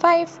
5।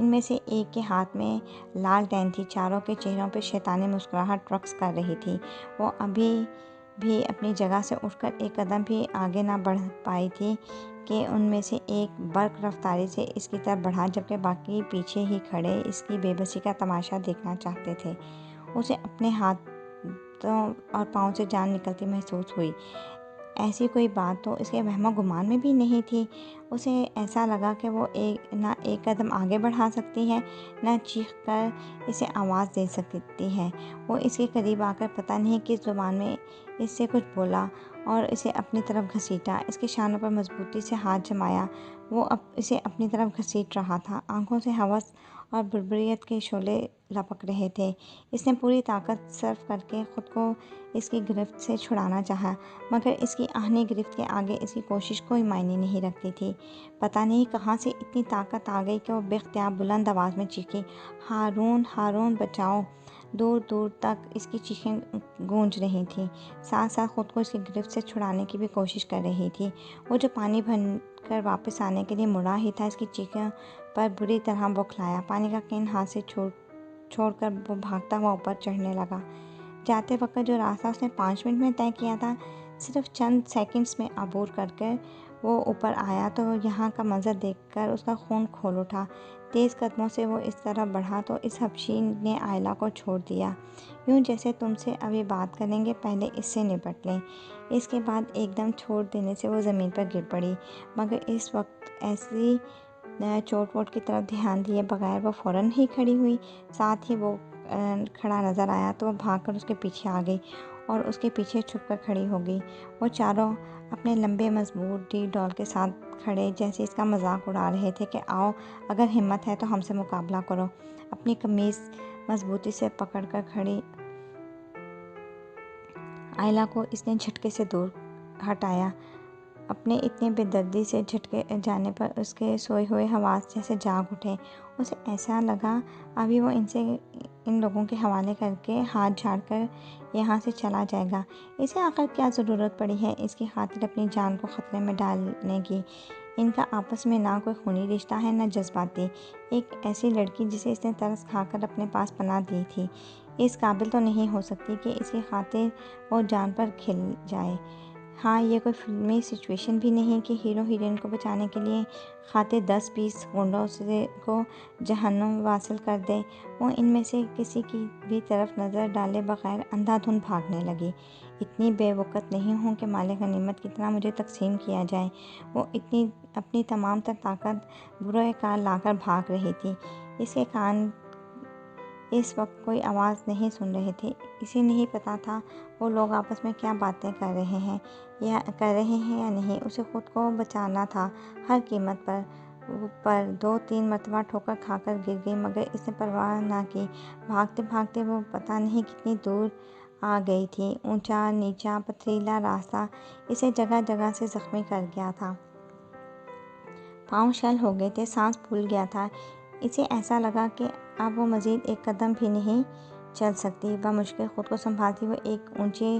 ان میں سے ایک کے ہاتھ میں لالٹین تھی۔ چاروں کے چہروں پہ شیطانی مسکراہٹ رقص کر رہی تھی۔ وہ ابھی بھی اپنی جگہ سے اٹھ کر ایک قدم بھی آگے نہ بڑھ پائی تھی کہ ان میں سے ایک برق رفتاری سے اس کی طرف بڑھا، جبکہ باقی پیچھے ہی کھڑے اس کی بے بسی کا تماشا دیکھنا چاہتے تھے۔ اسے اپنے ہاتھوں اور پاؤں سے جان نکلتی محسوس ہوئی۔ ایسی کوئی بات تو اس کے وہم و گمان میں بھی نہیں تھی۔ اسے ایسا لگا کہ وہ نہ ایک قدم آگے بڑھا سکتی ہے، نہ چیخ کر اسے آواز دے سکتی ہے۔ وہ اس کے قریب آ کر پتہ نہیں کس زبان میں اس سے کچھ بولا اور اسے اپنی طرف گھسیٹا۔ اس کے شانوں پر مضبوطی سے ہاتھ جمایا۔ وہ اسے اپنی طرف گھسیٹ رہا تھا۔ آنکھوں سے ہوس اور بربریت کے شعلے لپک رہے تھے۔ اس نے پوری طاقت صرف کر کے خود کو اس کی گرفت سے چھڑانا چاہا، مگر اس کی آہنی گرفت کے آگے اس کی کوشش کوئی معنی نہیں رکھتی تھی۔ پتہ نہیں کہاں سے اتنی طاقت آ گئی کہ وہ بے اختیار بلند آواز میں چیخی، ہارون، ہارون بچاؤ! دور دور تک اس کی چیخیں گونج رہی تھیں، ساتھ ساتھ خود کو اس کی گرفت سے چھڑانے کی بھی کوشش کر رہی تھی۔ وہ جو پانی بھر کر واپس آنے کے لیے مڑا ہی تھا، اس کی چیخوں پر بری طرح بوکھلایا۔ پانی کا کین ہاتھ سے چھوڑ کر وہ بھاگتا ہوا اوپر چڑھنے لگا۔ جاتے وقت جو راستہ اس نے 5 منٹ میں طے کیا تھا، صرف چند سیکنڈز میں عبور کر کے وہ اوپر آیا تو یہاں کا منظر دیکھ کر اس کا خون کھول اٹھا۔ تیز قدموں سے وہ اس طرف بڑھا تو اس حبشی نے آئلہ کو چھوڑ دیا، یوں جیسے تم سے ابھی بات کریں گے پہلے اس سے نپٹ لیں۔ اس کے بعد ایک دم چھوڑ دینے سے وہ زمین پر گر پڑی، مگر اس وقت ایسی چوٹ ووٹ کی طرف دھیان دیے بغیر وہ فوراً ہی کھڑی ہوئی۔ ساتھ ہی وہ کھڑا نظر آیا تو وہ بھاگ کر اس کے پیچھے آ گئی اور اس کے پیچھے چھپ کر کھڑی ہو گئی۔ وہ چاروں اپنے لمبے مضبوط ڈی ڈول کے ساتھ کھڑے جیسے اس کا مذاق اڑا رہے تھے کہ آؤ، اگر ہمت ہے تو ہم سے مقابلہ کرو۔ اپنی قمیض مضبوطی سے پکڑ کر کھڑی آئلہ کو اس نے جھٹکے سے دور ہٹایا۔ اپنے اتنی بے دردی سے جھٹکے جانے پر اس کے سوئے ہوئے حواس جیسے جاگ اٹھے۔ اسے ایسا لگا ابھی وہ ان لوگوں کے حوالے کر کے ہاتھ جھاڑ کر یہاں سے چلا جائے گا۔ اسے آخر کیا ضرورت پڑی ہے اس کی خاطر اپنی جان کو خطرے میں ڈالنے کی؟ ان کا آپس میں نہ کوئی خونی رشتہ ہے نہ جذباتی۔ ایک ایسی لڑکی جسے اس نے ترس کھا کر اپنے پاس پناہ دی تھی، اس قابل تو نہیں ہو سکتی کہ اس کی خاطر وہ جان پر کھل جائے۔ ہاں، یہ کوئی فلمی سچویشن بھی نہیں کہ ہیرو ہیروئن کو بچانے کے لیے خاطر 10-20 غنڈوں کو جہنم واصل کر دے۔ وہ ان میں سے کسی کی بھی طرف نظر ڈالے بغیر اندھا دھند بھاگنے لگی۔ اتنی بے وقت نہیں ہوں کہ مال غنیمت کی طرح مجھے تقسیم کیا جائے۔ وہ اپنی تمام تر طاقت بروئے کار لا کر بھاگ رہی تھی۔ اس کے کان اس وقت کوئی آواز نہیں سن رہے تھے۔ اسے نہیں پتا تھا وہ لوگ آپس میں کیا باتیں کر رہے ہیں یا نہیں۔ اسے خود کو بچانا تھا ہر قیمت پر 2-3 مرتبہ ٹھوکر کھا کر گر گئی، مگر اس نے پرواہ نہ کی۔ بھاگتے بھاگتے وہ پتہ نہیں کتنی دور آ گئی تھی۔ اونچا نیچا پتھریلا راستہ اسے جگہ جگہ سے زخمی کر گیا تھا۔ پاؤں شل ہو گئے تھے، سانس پھول گیا تھا۔ اسے ایسا لگا کہ اب وہ مزید ایک قدم بھی نہیں چل سکتی۔ بمشکل خود کو سنبھالتی وہ ایک اونچے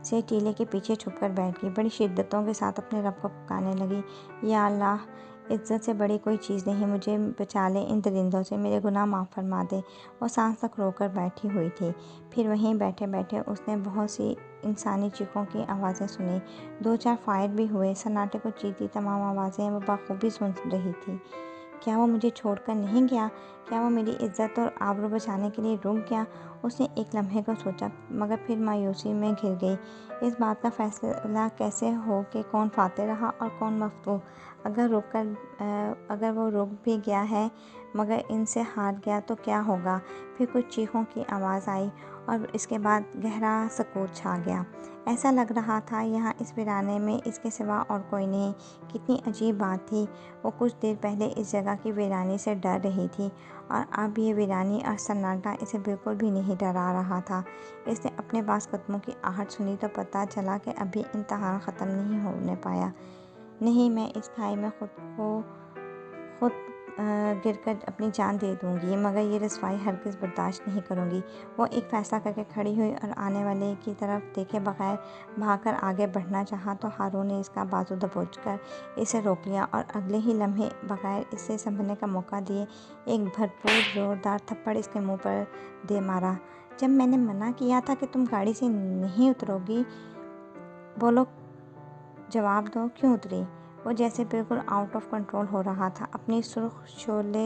سے ٹیلے کے پیچھے چھپ کر بیٹھ گئی۔ بڑی شدتوں کے ساتھ اپنے رب کو پکارنے لگی، یا اللہ، عزت سے بڑی کوئی چیز نہیں، مجھے بچا لے ان درندوں سے، میرے گناہ معاف فرما دے۔ وہ سانس تک رو کر بیٹھی ہوئی تھی۔ پھر وہیں بیٹھے بیٹھے اس نے بہت سی انسانی چیخوں کی آوازیں سنیں۔ 2-4 فائر بھی ہوئے۔ سناٹے کو چیرتی تمام آوازیں وہ بخوبی سن رہی تھی۔ کیا وہ مجھے چھوڑ کر نہیں گیا؟ کیا وہ میری عزت اور آبرو بچانے کے لیے رک گیا؟ اس نے ایک لمحے کو سوچا، مگر پھر مایوسی میں گھر گئی۔ اس بات کا فیصلہ کیسے ہو کہ کون فاتح رہا اور کون مفتوح؟ اگر وہ رک بھی گیا ہے مگر ان سے ہار گیا تو کیا ہوگا؟ پھر کچھ چیخوں کی آواز آئی اور اس کے بعد گہرا سکوت چھا گیا۔ ایسا لگ رہا تھا یہاں اس ویرانے میں اس کے سوا اور کوئی نہیں۔ کتنی عجیب بات تھی، وہ کچھ دیر پہلے اس جگہ کی ویرانی سے ڈر رہی تھی اور اب یہ ویرانی اور سناٹا اسے بالکل بھی نہیں ڈرا رہا تھا۔ اس نے اپنے پاس قدموں کی آہٹ سنی تو پتہ چلا کہ ابھی امتحان ختم نہیں ہونے پایا۔ نہیں، میں اس کھائی میں خود گر کر اپنی جان دے دوں گی، مگر یہ رسوائی ہرگز برداشت نہیں کروں گی۔ وہ ایک فیصلہ کر کے کھڑی ہوئی اور آنے والے کی طرف دیکھے بغیر بھاگ کر آگے بڑھنا چاہا تو ہارون نے اس کا بازو دبوچ کر اسے روک لیا اور اگلے ہی لمحے بغیر اسے سنبھلنے کا موقع دیے ایک بھرپور زوردار تھپڑ اس کے منہ پر دے مارا۔ جب میں نے منع کیا تھا کہ تم گاڑی سے نہیں اترو گی، بولو، جواب دو، کیوں اتری؟ وہ جیسے بالکل آؤٹ آف کنٹرول ہو رہا تھا، اپنی سرخ شعلے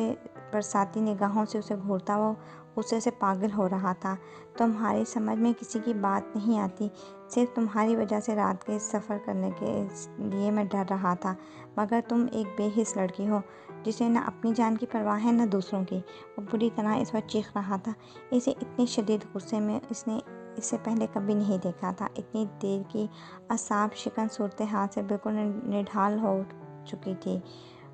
برساتی نگاہوں سے اسے گھورتا وہ غصے سے پاگل ہو رہا تھا۔ تمہاری سمجھ میں کسی کی بات نہیں آتی، صرف تمہاری وجہ سے رات کے سفر کرنے کے لیے میں ڈر رہا تھا، مگر تم ایک بے حس لڑکی ہو جسے نہ اپنی جان کی پرواہ ہے نہ دوسروں کی۔ وہ بری طرح اس وقت چیخ رہا تھا۔ اسے اتنے شدید غصے میں اس نے اس سے پہلے کبھی نہیں دیکھا تھا۔ اتنی دیر کی اعصاب شکن صورتحال سے بالکل نڈھال ہو چکی تھی۔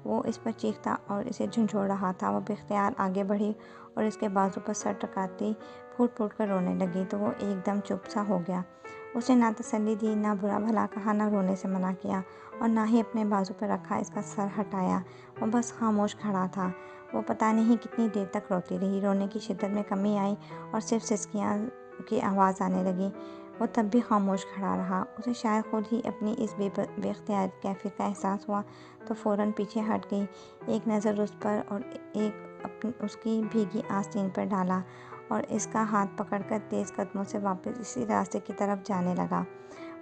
وہ اس پر چیختا اور اسے جھنجھوڑ رہا تھا۔ وہ بے اختیار آگے بڑھی اور اس کے بازو پر سر ٹکاتی پھوٹ پھوٹ کر رونے لگی تو وہ ایک دم چپ سا ہو گیا۔ اس نے نہ تسلی دی، نہ برا بھلا کہا، نہ رونے سے منع کیا اور نہ ہی اپنے بازو پر رکھا اس کا سر ہٹایا۔ وہ بس خاموش کھڑا تھا۔ وہ پتہ نہیں کتنی دیر تک روتی رہی۔ رونے کی شدت میں کمی آئی اور صرف سسکیاں کی آواز آنے لگی۔ وہ تب بھی خاموش کھڑا رہا۔ اسے شاید خود ہی اپنی اس بے اختیار کیفیت کا احساس ہوا تو فوراً پیچھے ہٹ گئی، ایک نظر اس پر اور ایک اس کی بھیگی آستین پر ڈالا اور اس کا ہاتھ پکڑ کر تیز قدموں سے واپس اسی راستے کی طرف جانے لگا۔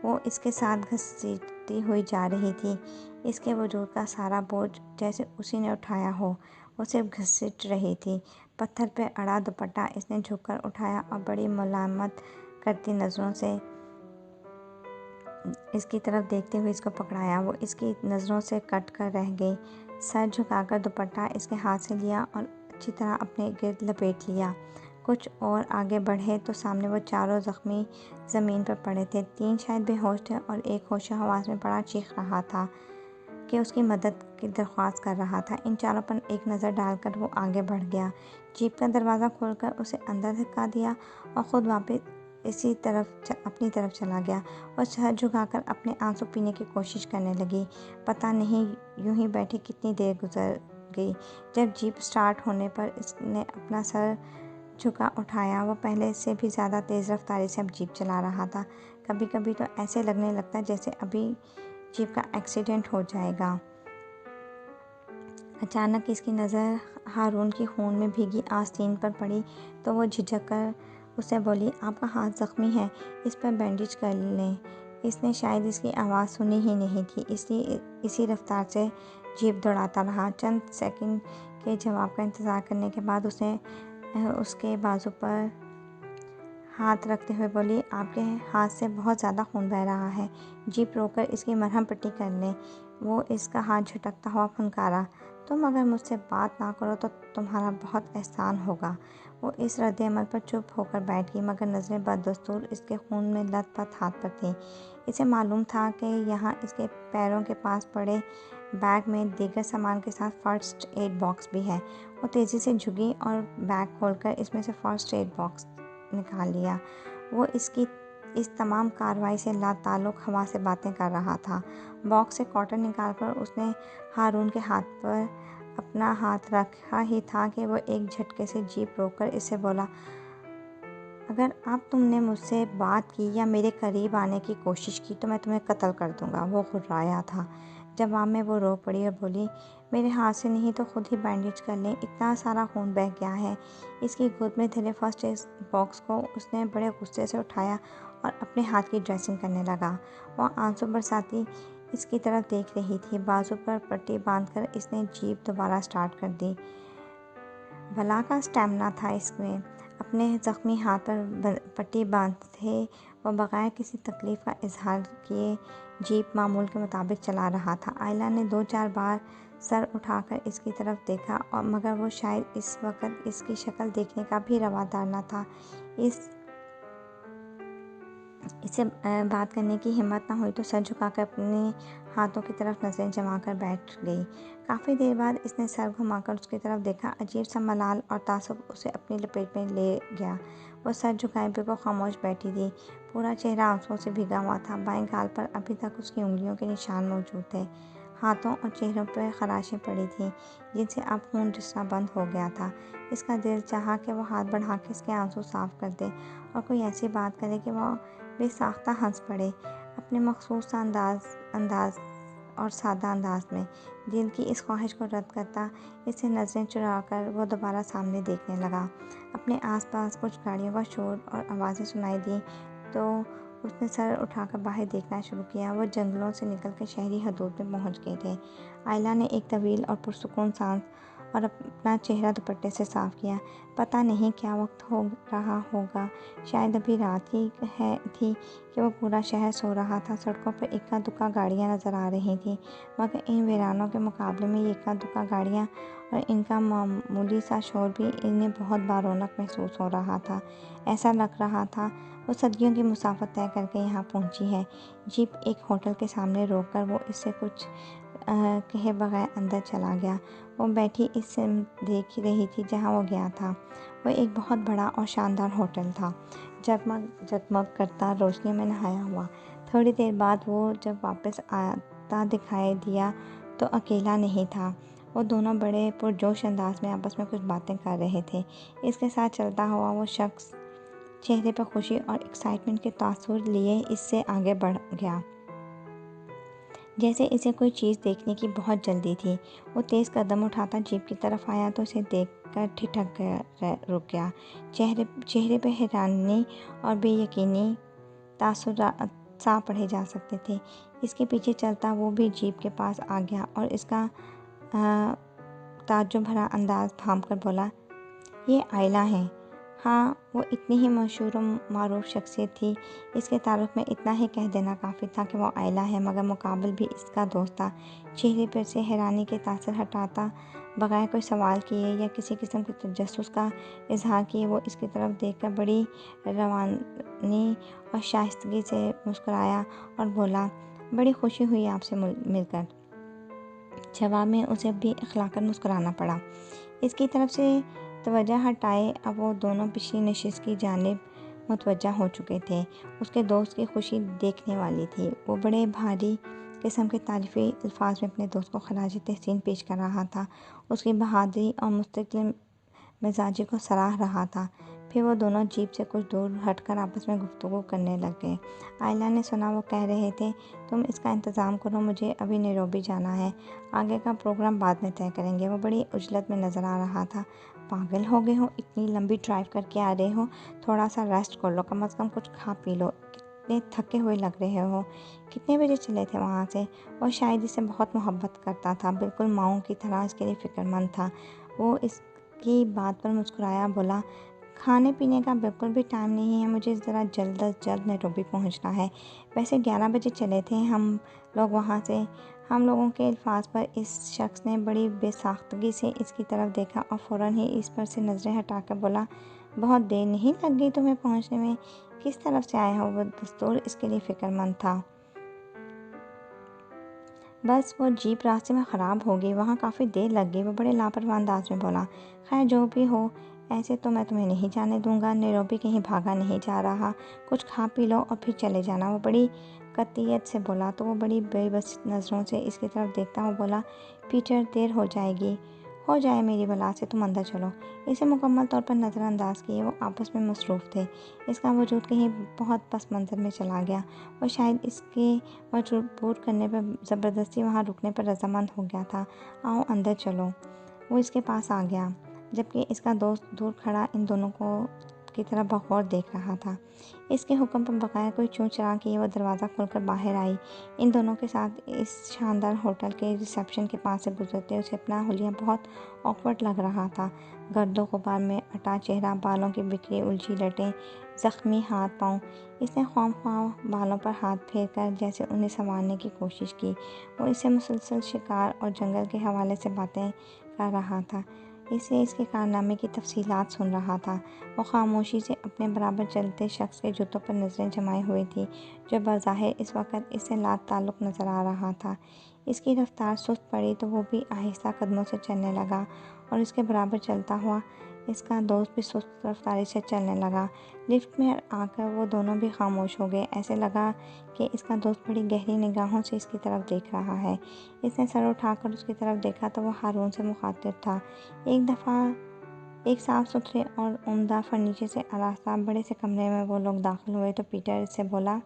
وہ اس کے ساتھ گھسیٹتی ہوئی جا رہی تھی، اس کے وجود کا سارا بوجھ جیسے اسی نے اٹھایا ہو۔ وہ صرف گھسیٹ رہی تھی۔ پتھر پہ اڑا دوپٹہ اس نے جھک کر اٹھایا اور بڑی ملامت کرتی نظروں سے اس کی طرف دیکھتے ہوئے اس کو پکڑایا۔ وہ اس کی نظروں سے کٹ کر رہ گئی۔ سر جھکا کر دوپٹہ اس کے ہاتھ سے لیا اور اچھی طرح اپنے گرد لپیٹ لیا۔ کچھ اور آگے بڑھے تو سامنے وہ چاروں زخمی زمین پر پڑے تھے۔ تین شاید بے ہوش تھے اور ایک ہوش حواس میں پڑا چیخ رہا تھا کہ اس کی مدد کی درخواست کر رہا تھا۔ ان چاروں پر ایک نظر ڈال کر وہ آگے بڑھ گیا، جیپ کا دروازہ کھول کر اسے اندر دھکا دیا اور خود واپس اپنی طرف چلا گیا۔ وہ سر جھکا کر اپنے آنسو پینے کی کوشش کرنے لگی۔ پتہ نہیں یوں ہی بیٹھے کتنی دیر گزر گئی۔ جب جیپ سٹارٹ ہونے پر اس نے اپنا سر جھکا اٹھایا۔ وہ پہلے سے بھی زیادہ تیز رفتاری سے اب جیپ چلا رہا تھا۔ کبھی کبھی تو ایسے لگنے لگتا جیسے ابھی جیپ کا ایکسیڈنٹ ہو جائے گا۔ اچانک اس کی نظر ہارون کی خون میں بھیگی آستین پر پڑی تو وہ جھجک کر اس سے بولی، آپ کا ہاتھ زخمی ہے، اس پر بینڈیج کر لیں۔ اس نے شاید اس کی آواز سنی ہی نہیں تھی، اس لیے اسی رفتار سے جیپ دوڑاتا رہا۔ چند سیکنڈ کے جواب کا انتظار کرنے کے بعد اس نے اس کے بازو پر ہاتھ رکھتے ہوئے بولی، آپ کے ہاتھ سے بہت زیادہ خون بہہ رہا ہے، جیپ روک کر اس کی مرہم پٹی کر لیں۔ وہ اس کا ہاتھ جھٹکتا ہوا پھنکارا، تم اگر مجھ سے بات نہ کرو تو تمہارا بہت احسان ہوگا۔ وہ اس رد عمل پر چپ ہو کر بیٹھ گئی، مگر نظریں بدستور اس کے خون میں لت پت ہاتھ پر تھیں۔ اسے معلوم تھا کہ یہاں اس کے پیروں کے پاس پڑے بیگ میں دیگر سامان کے ساتھ فرسٹ ایڈ باکس بھی ہے۔ وہ تیزی سے جھکی اور بیگ کھول کر اس میں سے فرسٹ ایڈ باکس نکال لیا۔ وہ اس تمام کارروائی سے لا تعلق ہوا سے باتیں کر رہا تھا۔ باکس سے کاٹن نکال کر اس نے ہارون کے ہاتھ پر اپنا ہاتھ رکھا ہی تھا کہ وہ ایک جھٹکے سے جیپ روک کر اس سے بولا، اگر اب تم نے مجھ سے بات کی یا میرے قریب آنے کی کوشش کی تو میں تمہیں قتل کر دوں گا۔ وہ غرایا تھا۔ جواب میں وہ رو پڑی اور بولی، میرے ہاتھ سے نہیں تو خود ہی بینڈیج کر لیں، اتنا سارا خون بہہ گیا ہے۔ اس کی گود میں دھرے فرسٹ ایڈ باکس کو اس نے بڑے غصے سے اٹھایا اور اپنے ہاتھ کی ڈریسنگ کرنے لگا۔ وہ آنسو برساتی اس کی طرف دیکھ رہی تھی۔ بازو پر پٹی باندھ کر اس نے جیپ دوبارہ سٹارٹ کر دی۔ بھلا کا اسٹیمنا تھا اس میں۔ اپنے زخمی ہاتھ پر پٹی باندھے وہ بغیر کسی تکلیف کا اظہار کیے جیپ معمول کے مطابق چلا رہا تھا۔ آئلہ نے 2-4 بار سر اٹھا کر اس کی طرف دیکھا مگر وہ شاید اس وقت اس کی شکل دیکھنے کا بھی روادار نہ تھا۔ اسے بات کرنے کی ہمت نہ ہوئی تو سر جھکا کر اپنے ہاتھوں کی طرف نظریں جما کر بیٹھ گئی۔ کافی دیر بعد اس نے سر گھما کر اس کی طرف دیکھا۔ عجیب سا ملال اور تعصب اسے اپنی لپیٹ میں لے گیا۔ وہ سر جھکائے بالکل خاموش بیٹھی تھی۔ پورا چہرہ آنسوؤں سے بھیگا ہوا تھا۔ بائیں گال پر ابھی تک اس کی انگلیوں کے نشان موجود تھے۔ ہاتھوں اور چہروں پر خراشیں پڑی تھیں جن سے اب خون رسنا بند ہو گیا تھا۔ اس کا دل چاہا کہ وہ ہاتھ بڑھا کے اس کے آنسو صاف کر دے اور کوئی ایسی بات کرے کہ وہ بے ساختہ ہنس پڑے، اپنے مخصوص انداز اور سادہ انداز میں۔ دل کی اس خواہش کو رد کرتا اس سے نظریں چرا کر وہ دوبارہ سامنے دیکھنے لگا۔ اپنے آس پاس کچھ گاڑیوں کا شور اور آوازیں سنائی دیں تو اس نے سر اٹھا کر باہر دیکھنا شروع کیا۔ وہ جنگلوں سے نکل کے شہری حدود میں پہنچ گئے تھے۔ آئلہ نے ایک طویل اور پرسکون سانس اور اپنا چہرہ دوپٹے سے صاف کیا۔ پتہ نہیں کیا وقت ہو رہا ہوگا، شاید ابھی رات ہی تھی کہ وہ پورا شہر سو رہا تھا۔ سڑکوں پر اکا دکا گاڑیاں نظر آ رہی تھیں، مگر ان ویرانوں کے مقابلے میں یہ اکا دکا گاڑیاں اور ان کا معمولی سا شور بھی انہیں بہت برونق محسوس ہو رہا تھا۔ ایسا لگ رہا تھا وہ صدیوں کی مسافت طے کر کے یہاں پہنچی ہے۔ جیپ ایک ہوٹل کے سامنے روک کر وہ اس سے کچھ کہے بغیر اندر چلا گیا۔ وہ بیٹھی اس سے دیکھ رہی تھی جہاں وہ گیا تھا۔ وہ ایک بہت بڑا اور شاندار ہوٹل تھا، جگمگ جگمگ کرتا روشنی میں نہایا ہوا۔ تھوڑی دیر بعد وہ جب واپس آتا دکھائی دیا تو اکیلا نہیں تھا۔ وہ دونوں بڑے پرجوش انداز میں آپس میں کچھ باتیں کر رہے تھے۔ اس کے ساتھ چلتا ہوا وہ شخص چہرے پر خوشی اور ایکسائٹمنٹ کے تاثر لیے اس سے آگے بڑھ گیا، جیسے اسے کوئی چیز دیکھنے کی بہت جلدی تھی۔ وہ تیز قدم اٹھاتا جیپ کی طرف آیا تو اسے دیکھ کر ٹھٹک رک گیا۔ چہرے پہ حیرانی اور بے یقینی تاثرات صاف پڑھے جا سکتے تھے۔ اس کے پیچھے چلتا وہ بھی جیپ کے پاس آ گیا اور اس کا تعجب بھرا انداز تھام کر بولا، یہ آئلہ ہیں۔ ہاں، وہ اتنی ہی مشہور و معروف شخصیت تھی، اس کے تعلق میں اتنا ہی کہہ دینا کافی تھا کہ وہ آئلہ ہے، مگر مقابل بھی اس کا دوست تھا۔ چہرے پر سے حیرانی کے تاثر ہٹاتا بغیر کوئی سوال کیے یا کسی قسم کے تجسس کا اظہار کیے وہ اس کی طرف دیکھ کر بڑی روانی اور شائستگی سے مسکرایا اور بولا، بڑی خوشی ہوئی آپ سے مل کر۔ جواب میں اسے بھی اخلاقاً مسکرانا پڑا۔ اس کی طرف سے توجہ ہٹائے اب وہ دونوں پچھلی نشست کی جانب متوجہ ہو چکے تھے۔ اس کے دوست کی خوشی دیکھنے والی تھی۔ وہ بڑے بھاری قسم کے تعریفی الفاظ میں اپنے دوست کو خراج تحسین پیش کر رہا تھا، اس کی بہادری اور مستقل مزاجی کو سراہ رہا تھا۔ پھر وہ دونوں جیپ سے کچھ دور ہٹ کر آپس میں گفتگو کرنے لگ گئے۔ آئلہ نے سنا وہ کہہ رہے تھے، تم اس کا انتظام کرو، مجھے ابھی نیروبی جانا ہے، آگے کا پروگرام بعد میں طے کریں گے۔ وہ بڑی عجلت میں نظر آ رہا تھا۔ پاگل ہو گئے ہو، اتنی لمبی ڈرائیو کر کے آ رہے ہو، تھوڑا سا ریسٹ کر لو، کم از کم کچھ کھا پی لو، کتنے تھکے ہوئے لگ رہے ہو۔ کتنے بجے چلے تھے وہاں سے؟ وہ شاید اس سے بہت محبت کرتا تھا، بالکل ماؤں کی طرح اس کے لیے فکر مند تھا۔ وہ اس کی بات پر مسکرایا، بولا، کھانے پینے کا بالکل بھی ٹائم نہیں ہے، مجھے ذرا جلد از جلد نیروبی پہنچنا ہے۔ ویسے 11 بجے چلے تھے ہم لوگ وہاں سے۔ ہم لوگوں کے الفاظ پر اس شخص نے بڑی بے ساختگی سے اس کی طرف دیکھا اور فوراً ہی اس پر سے نظریں ہٹا کر بولا، بہت دیر نہیں لگ گئی تمہیں پہنچنے میں؟ کس طرف سے آئے ہو؟ وہ دستور اس کے لیے فکر مند تھا۔ بس وہ جیپ راستے میں خراب ہو گئی، وہاں کافی دیر لگ گئی۔ وہ بڑے لاپرواہ انداز میں بولا، خیر جو بھی ہو، ایسے تو میں تمہیں نہیں جانے دوں گا، نیروبی کہیں بھاگا نہیں جا رہا، کچھ کھا پی لو اور پھر چلے جانا۔ وہ بڑی قطعیت سے بولا تو وہ بڑی بے بس نظروں سے اس کی طرف دیکھتا ہوا بولا، پیٹر دیر ہو جائے گی۔ ہو جائے میری بلا سے، تم اندر چلو۔ اسے مکمل طور پر نظر انداز کیے وہ آپس میں مصروف تھے۔ اس کا وجود کہیں بہت پس منظر میں چلا گیا۔ وہ شاید اس کے مجبور کرنے پر زبردستی وہاں رکنے پر رضامند ہو گیا تھا۔ آؤ اندر چلو۔ وہ اس کے پاس آ گیا، جبکہ اس کا دوست دور کھڑا ان دونوں کی طرف بغور دیکھ رہا تھا۔ اس کے حکم پر بغیر کوئی چوں چراں کیے وہ دروازہ کھول کر باہر آئی۔ ان دونوں کے ساتھ اس شاندار ہوٹل کے ریسیپشن کے پاس سے گزرتے اسے اپنا حلیہ بہت آکورڈ لگ رہا تھا۔ گرد و غبار میں اٹا چہرہ، بالوں کی بکھری الجھی لٹیں، زخمی ہاتھ پاؤں۔ اس نے خواہ بالوں پر ہاتھ پھیر کر جیسے انہیں سنوارنے کی کوشش کی۔ وہ اس سے مسلسل شکار اور جنگل کے حوالے سے باتیں کر رہا تھا، اسے اس کے کارنامے کی تفصیلات سن رہا تھا۔ وہ خاموشی سے اپنے برابر چلتے شخص کے جوتوں پر نظریں جمائے ہوئے تھی، جو بظاہر اس وقت اس سے لا تعلق نظر آ رہا تھا۔ اس کی رفتار سست پڑی تو وہ بھی آہستہ قدموں سے چلنے لگا اور اس کے برابر چلتا ہوا اس کا دوست بھی سست رفتاری سے چلنے لگا۔ لفٹ میں آ کر وہ دونوں بھی خاموش ہو گئے۔ ایسے لگا کہ اس کا دوست بڑی گہری نگاہوں سے اس کی طرف دیکھ رہا ہے۔ اس نے سر اٹھا کر اس کی طرف دیکھا تو وہ ہارون سے مخاطب تھا۔ ایک صاف ستھرے اور عمدہ فرنیچر سے آراستہ بڑے سے کمرے میں وہ لوگ داخل ہوئے تو پیٹر سے بولا،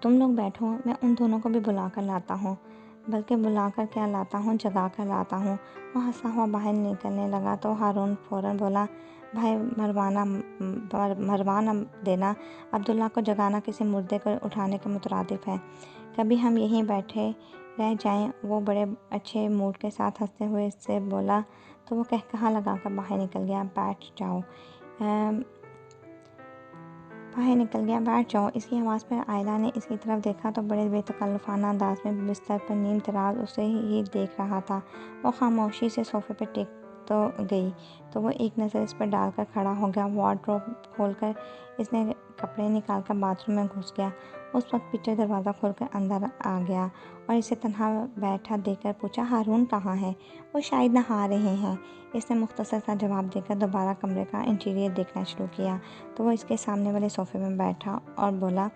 تم لوگ بیٹھو، میں ان دونوں کو بھی بلا کر لاتا ہوں۔ بلکہ بلا کر کیا لاتا ہوں، جگا کر لاتا ہوں۔ وہ ہنستا ہوا باہر نکلنے لگا تو ہارون فوراً بولا، بھائی مروانہ دینا، عبداللہ کو جگانا کسی مردے کو اٹھانے کے مترادف ہے۔ کبھی ہم یہیں بیٹھے رہ جائیں۔ وہ بڑے اچھے موڈ کے ساتھ ہنستے ہوئے اس سے بولا تو وہ کہا لگا کر باہر نکل گیا، بیٹھ جاؤ۔ اس کی آواز پر عائلہ نے اس کی طرف دیکھا تو بڑے بے تکلفانہ انداز میں بستر پر نیم دراز اسے ہی دیکھ رہا تھا۔ وہ خاموشی سے صوفے پر ٹیک تو گئی تو وہ ایک نظر اس پر ڈال کر کھڑا ہو گیا۔ وارڈروب کھول کر اس نے کپڑے نکال کر باتھ روم میں گھس گیا۔ اس وقت پیٹر دروازہ کھول کر اندر آ گیا اور اسے تنہا بیٹھا دیکھ کر پوچھا، ہارون کہاں ہے؟ وہ شاید نہا رہے ہیں۔ اس نے مختصر سا جواب دے کر دوبارہ کمرے کا انٹیریئر دیکھنا شروع کیا تو وہ اس کے سامنے والے صوفے میں بیٹھا اور بولا،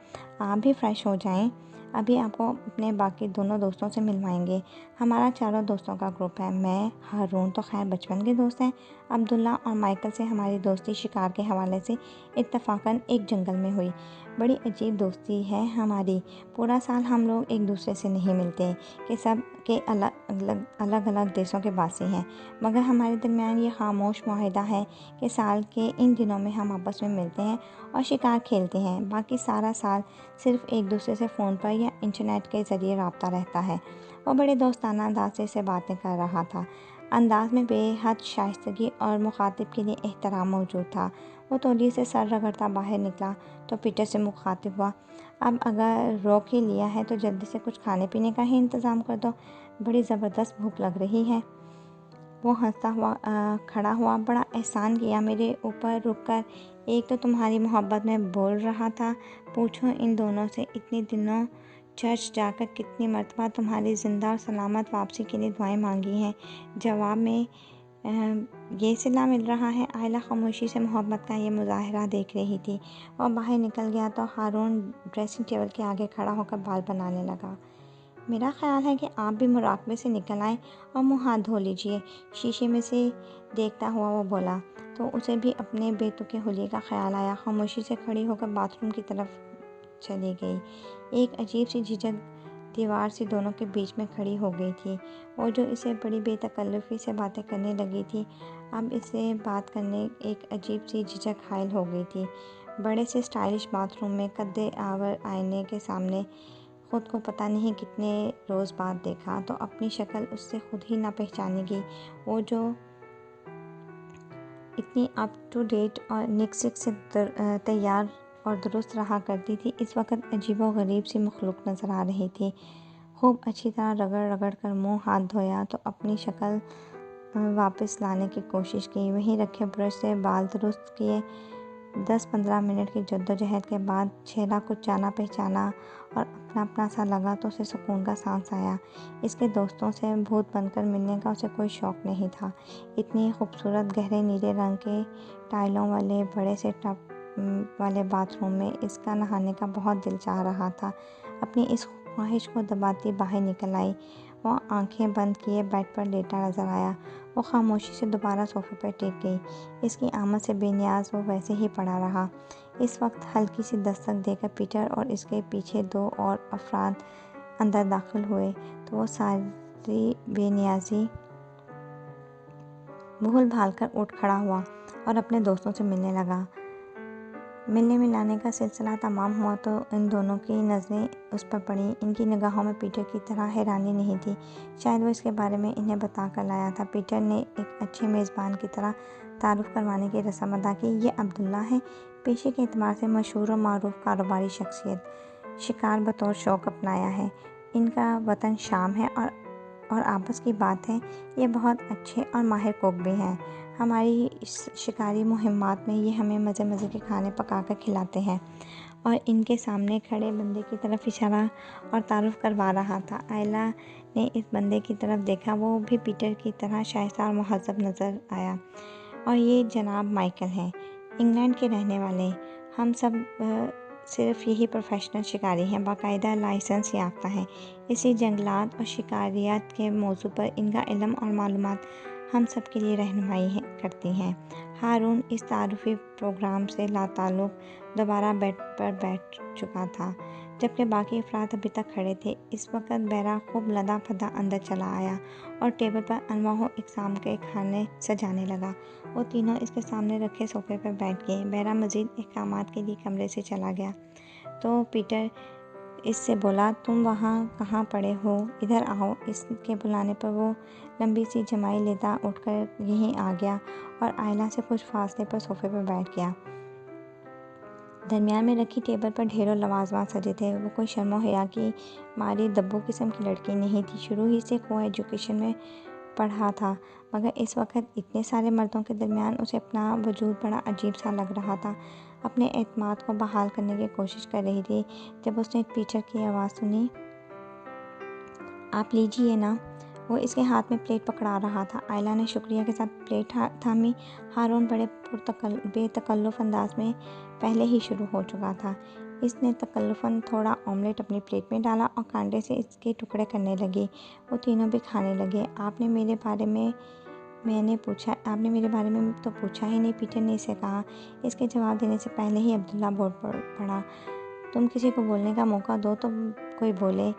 آپ بھی فریش ہو جائیں، ابھی آپ کو اپنے باقی دونوں دوستوں سے ملوائیں گے۔ ہمارا 4 دوستوں کا گروپ ہے۔ میں، ہارون تو خیر بچپن کے دوست ہیں، عبداللہ اور مائیکل سے ہماری دوستی شکار کے حوالے سے اتفاقاً ایک جنگل میں ہوئی۔ بڑی عجیب دوستی ہے ہماری۔ پورا سال ہم لوگ ایک دوسرے سے نہیں ملتے کہ سب کے الگ الگ دیسوں کے باسی ہیں، مگر ہمارے درمیان یہ خاموش معاہدہ ہے کہ سال کے ان دنوں میں ہم آپس میں ملتے ہیں اور شکار کھیلتے ہیں، باقی سارا سال صرف ایک دوسرے سے فون پر یا انٹرنیٹ کے ذریعے رابطہ رہتا ہے۔ وہ بڑے دوستانہ انداز سے اسے باتیں کر رہا تھا۔ انداز میں بے حد شائستگی اور مخاطب کے لیے احترام موجود تھا۔ وہ تولیے سے سر رگڑتا باہر نکلا تو پیٹر سے مخاطب ہوا، اب اگر روک ہی لیا ہے تو جلدی سے کچھ کھانے پینے کا ہی انتظام کر دو، بڑی زبردست بھوک لگ رہی ہے۔ وہ ہنستا ہوا کھڑا ہوا، بڑا احسان کیا میرے اوپر رک کر، ایک تو تمہاری محبت میں بول رہا تھا، پوچھو ان دونوں سے اتنے دنوں چرچ جا کر کتنی مرتبہ تمہاری زندہ اور سلامت واپسی کے لیے دعائیں مانگی ہیں، جواب میں یہ صلہ مل رہا ہے۔ عائلہ خاموشی سے محبت کا یہ مظاہرہ دیکھ رہی تھی۔ وہ باہر نکل گیا تو ہارون ڈریسنگ ٹیبل کے آگے کھڑا ہو کر بال بنانے لگا۔ میرا خیال ہے کہ آپ بھی مراقبے سے نکل آئیں اور منہ ہاتھ دھو لیجئے، شیشے میں سے دیکھتا ہوا وہ بولا تو اسے بھی اپنے بے تکے حلیے کا خیال آیا۔ خاموشی سے کھڑی ہو کر باتھ روم کی طرف چلی گئی۔ ایک عجیب سی جھجک دیوار سی دونوں کے بیچ میں کھڑی ہو گئی تھی۔ وہ جو اسے بڑی بے تکلفی سے باتیں کرنے لگی تھی، اب اسے بات کرنے ایک عجیب سی جھجک حائل ہو گئی تھی۔ بڑے سے اسٹائلش باتھ روم میں قد آور آئینے کے سامنے خود کو پتہ نہیں کتنے روز بعد دیکھا تو اپنی شکل اس سے خود ہی نہ پہچانے گی۔ وہ جو اتنی اپ ٹو ڈیٹ اور نک سک سے تیار اور درست رہا کرتی تھی، اس وقت عجیب و غریب سی مخلوق نظر آ رہی تھی۔ خوب اچھی طرح رگڑ رگڑ کر منہ ہاتھ دھویا تو اپنی شکل واپس لانے کی کوشش کی۔ وہیں رکھے برش سے بال درست کیے۔ 10-15 منٹ کی جدوجہد کے بعد چہرہ کچھ جانا پہچانا اور اپنا اپنا سا لگا تو اسے سکون کا سانس آیا۔ اس کے دوستوں سے بھوت بن کر ملنے کا اسے کوئی شوق نہیں تھا۔ اتنی خوبصورت گہرے نیلے رنگ کے ٹائلوں والے بڑے سے ٹب والے باتھ روم میں اس کا نہانے کا بہت دل چاہ رہا تھا۔ اپنی اس خواہش کو دباتی باہر نکل آئی۔ وہ آنکھیں بند کیے بیڈ پر لیٹا نظر آیا۔ وہ خاموشی سے دوبارہ صوفے پر ٹیک گئی۔ اس کی آمد سے بے نیاز وہ ویسے ہی پڑا رہا۔ اس وقت ہلکی سی دستک دے کر پیٹر اور اس کے پیچھے 2 اور افراد اندر داخل ہوئے تو وہ ساری بے نیازی بھول بھال کر اٹھ کھڑا ہوا اور اپنے دوستوں سے ملنے لگا۔ ملنے ملانے کا سلسلہ تمام ہوا تو ان دونوں کی نظریں اس پر پڑیں۔ ان کی نگاہوں میں پیٹر کی طرح حیرانی نہیں تھی، شاید وہ اس کے بارے میں انہیں بتا کر لایا تھا۔ پیٹر نے ایک اچھے میزبان کی طرح تعارف کروانے کی رسم ادا کی، یہ عبداللہ ہیں، پیشے کے اعتبار سے مشہور و معروف کاروباری شخصیت، شکار بطور شوق اپنایا ہے۔ ان کا وطن شام ہے اور اور آپس کی بات ہے، یہ بہت اچھے اور ماہر کوک بھی ہیں۔ ہماری اس شکاری مہمات میں یہ ہمیں مزے مزے کے کھانے پکا کر کھلاتے ہیں۔ اور ان کے سامنے کھڑے بندے کی طرف اشارہ اور تعارف کروا رہا تھا۔ آئلہ نے اس بندے کی طرف دیکھا، وہ بھی پیٹر کی طرح شائستہ اور مہذب نظر آیا۔ اور یہ جناب مائیکل ہیں، انگلینڈ کے رہنے والے۔ ہم سب صرف یہی پروفیشنل شکاری ہیں، باقاعدہ لائسنس یافتہ ہیں، اس لیے جنگلات اور شکاریات کے موضوع پر ان کا علم اور معلومات ہم سب کے لیے رہنمائی کرتی ہیں۔ ہارون اس تعارفی پروگرام سے لاتعلق دوبارہ بیڈ پر بیٹھ چکا تھا، جبکہ باقی افراد ابھی تک کھڑے تھے۔ اس وقت بیرا خوب لدا پھدا اندر چلا آیا اور ٹیبل پر انواع اقسام کے کھانے سجانے لگا۔ وہ تینوں اس کے سامنے رکھے صوفے پر بیٹھ گئے۔ بیرا مزید احکامات کے لیے کمرے سے چلا گیا تو پیٹر اس سے بولا، تم وہاں کہاں پڑے ہو، ادھر آؤ۔ اس کے بلانے پر وہ لمبی سی جمائی لیتا اٹھ کر یہیں آ گیا اور آئلہ سے کچھ فاصلے پر صوفے پر بیٹھ گیا۔ درمیان میں رکھی ٹیبل پر ڈھیروں لوازمات سجے تھے۔ وہ کوئی شرم و حیا کی ماری دبو قسم کی لڑکی نہیں تھی، شروع ہی سے کو ایجوکیشن میں پڑھا تھا، مگر اس وقت اتنے سارے مردوں کے درمیان اسے اپنا وجود بڑا عجیب سا لگ رہا تھا۔ اپنے اعتماد کو بحال کرنے کی کوشش کر رہی تھی جب اس نے پیٹر کی آواز سنی، آپ لیجئے نا۔ وہ اس کے ہاتھ میں پلیٹ پکڑا رہا تھا۔ آئلہ نے شکریہ کے ساتھ پلیٹ تھامی۔ ہارون بڑے بے تکلف انداز میں پہلے ہی شروع ہو چکا تھا۔ اس نے تکلفاً تھوڑا آملیٹ اپنی پلیٹ میں ڈالا اور کانٹے سے اس کے ٹکڑے کرنے لگی۔ وہ تینوں بھی کھانے لگے۔ آپ نے میرے بارے میں تو پوچھا ہی نہیں، پیٹر نے اسے کہا۔ اس کے جواب دینے سے پہلے ہی عبداللہ بول پڑا، تم کسی کو بولنے کا موقع دو تو کوئی بولے،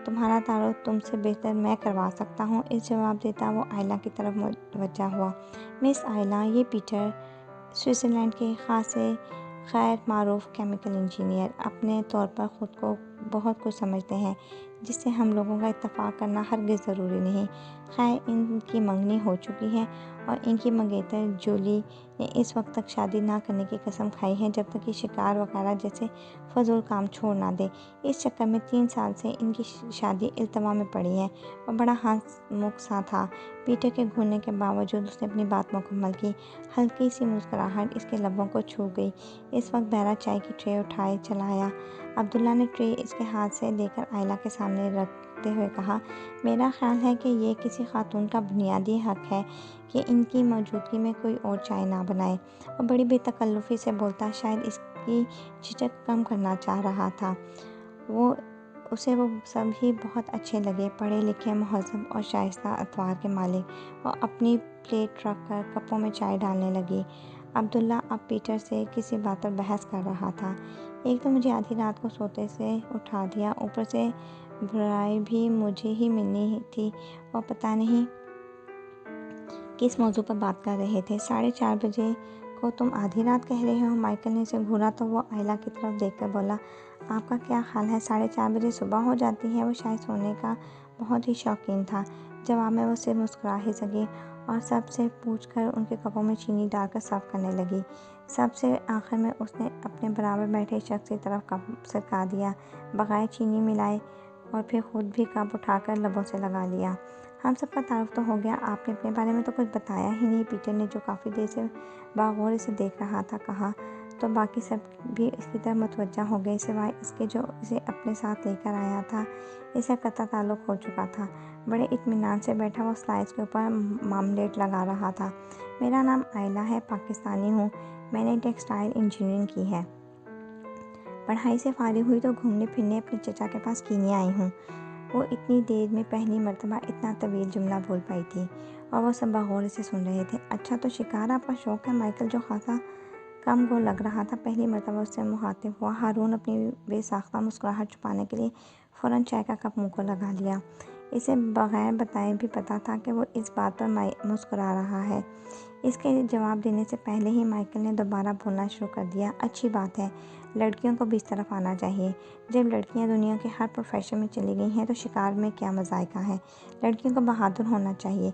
تمہارا تعارف تم سے بہتر میں کروا سکتا ہوں۔ اس جواب دیتا وہ آئلہ کی طرف متوجہ ہوا۔ مس آئلہ، یہ پیٹر، سوئٹزرلینڈ کے خاصے غیر معروف کیمیکل انجینئر، اپنے طور پر خود کو بہت کچھ سمجھتے ہیں، جس سے ہم لوگوں کا اتفاق کرنا ہرگز ضروری نہیں۔ خیر، ان کی منگنی ہو چکی ہے اور ان کی منگیتر جولی نے اس وقت تک شادی نہ کرنے کی قسم کھائی ہے جب تک یہ شکار وغیرہ جیسے فضول کام چھوڑ نہ دے۔ اس چکر میں 3 سال سے ان کی شادی التوا میں پڑی ہے۔ وہ بڑا ہنسمکھ سا تھا۔ پیٹر کے گھورنے کے باوجود اس نے اپنی بات مکمل کی۔ ہلکی سی مسکراہٹ اس کے لبوں کو چھو گئی۔ اس وقت بیرا چائے کی ٹرے اٹھائے چلا آیا۔ عبداللہ نے ٹرے اس کے ہاتھ سے لے کر آئلہ کے سامنے رکھتے ہوئے کہا، میرا خیال ہے کہ یہ کسی خاتون کا بنیادی حق ہے کہ ان کی موجودگی میں کوئی اور چائے نہ بنائے۔ وہ بڑی بے تکلفی سے بولتا، شاید اس کی جھجک کم کرنا چاہ رہا تھا۔ اسے وہ سب ہی بہت اچھے لگے، پڑھے لکھے، مہذب اور شائستہ اطوار کے مالک۔ وہ اپنی پلیٹ رکھ کر کپوں میں چائے ڈالنے لگی۔ عبداللہ اب پیٹر سے کسی بات پر بحث کر رہا تھا۔ ایک تو مجھے آدھی رات کو سوتے سے اٹھا دیا، اوپر سے برائی بھی مجھے ہی ملنی تھی۔ وہ پتہ نہیں کس موضوع پر بات کر رہے تھے۔ 4:30 بجے کو تم آدھی رات کہہ رہے ہو؟ مائیکل نے اسے گھورا تو وہ آئلہ کی طرف دیکھ کر بولا، آپ کا کیا خیال ہے 4:30 بجے صبح ہو جاتی ہے؟ وہ چائے سونے کا بہت ہی شوقین تھا۔ جواب میں وہ صرف مسکرا ہی سکی اور سب سے پوچھ کر ان کے کپوں میں چینی ڈال کر سرو کرنے لگی۔ سب سے آخر میں اس نے اپنے برابر بیٹھے شخص کی طرف کپ سرکا دیا، بغیر چینی ملائے، اور پھر خود بھی کپ اٹھا کر لبوں سے لگا لیا۔ ہم سب کا تعارف تو ہو گیا، آپ نے اپنے بارے میں تو کچھ بتایا ہی نہیں، پیٹر نے جو کافی دیر سے باغور اسے دیکھ رہا تھا کہا۔ تو باقی سب بھی اس کی طرف متوجہ ہو گئے، سوائے اس کے جو اسے اپنے ساتھ لے کر آیا تھا۔ اسے قطع تعلق ہو چکا تھا۔ بڑے اطمینان سے بیٹھا وہ سلائس کے اوپر مارملیٹ لگا رہا تھا۔ میرا نام آئلہ ہے، پاکستانی ہوں، میں نے ٹیکسٹائل انجینئرنگ کی ہے۔ پڑھائی سے فارغ ہوئی تو گھومنے پھرنے اپنے چچا کے پاس کینیا آئی ہوں۔ وہ اتنی دیر میں پہلی مرتبہ اتنا طویل جملہ بول پائی تھی اور وہ سب بغور سے سن رہے تھے۔ اچھا، تو شکار آپ کا شوق ہے؟ مائیکل، جو خاصا کم گو لگ رہا تھا، پہلی مرتبہ اس سے مخاطب ہوا۔ ہارون اپنی بے ساختہ مسکراہٹ چھپانے کے لیے فوراً چائے کا کپ منہ کو لگا لیا۔ اسے بغیر بتائے بھی پتہ تھا کہ وہ اس بات پر مسکرا رہا ہے۔ اس کے جواب دینے سے پہلے ہی مائیکل نے دوبارہ بولنا شروع کر دیا، اچھی بات ہے، لڑکیوں کو بھی اس طرف آنا چاہیے۔ جب لڑکیاں دنیا کے ہر پروفیشن میں چلی گئی ہیں تو شکار میں کیا مذائقہ ہے؟ لڑکیوں کو بہادر ہونا چاہیے۔